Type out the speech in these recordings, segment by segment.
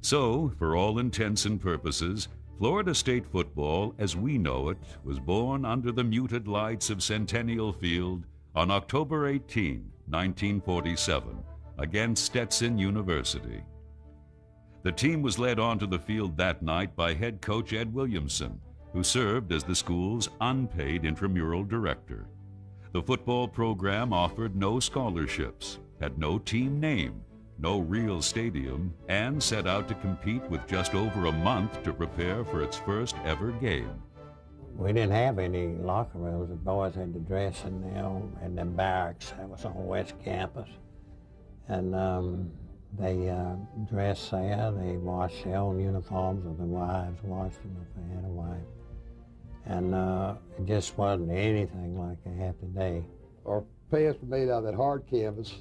So, for all intents and purposes, Florida State football, as we know it, was born under the muted lights of Centennial Field on October 18, 1947, against Stetson University. The team was led onto the field that night by head coach Ed Williamson, who served as the school's unpaid intramural director. The football program offered no scholarships, had no team name, no real stadium, and set out to compete with just over a month to prepare for its first ever game. We didn't have any locker rooms. The boys had to dress in the barracks that was on West Campus. And they dressed there. They washed their own uniforms, or the wives washed them if they had a wife. And it just wasn't anything like they have today. Our pants were made out of that hard canvas.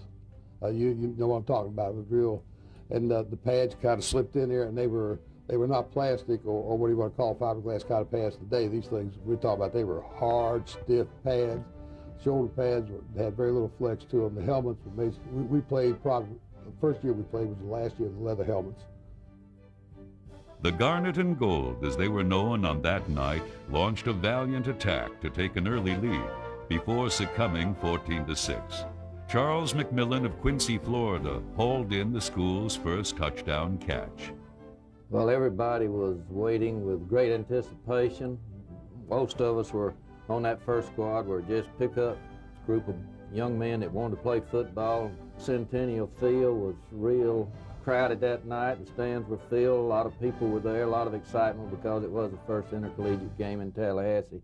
You know what I'm talking about. It was real, and the pads kind of slipped in there, and they were not plastic or what do you want to call fiberglass kind of pads today. These things we're talking about, they were hard, stiff pads. Shoulder pads had very little flex to them. The helmets were made. We played probably the first year we played was the last year of the leather helmets. The Garnet and Gold, as they were known on that night, launched a valiant attack to take an early lead before succumbing 14-6. Charles McMillan of Quincy, Florida, hauled in the school's first touchdown catch. Well, everybody was waiting with great anticipation. Most of us were on that first squad, were just pickup group of young men that wanted to play football. Centennial Field was real crowded that night. The stands were filled. A lot of people were there, a lot of excitement because it was the first intercollegiate game in Tallahassee.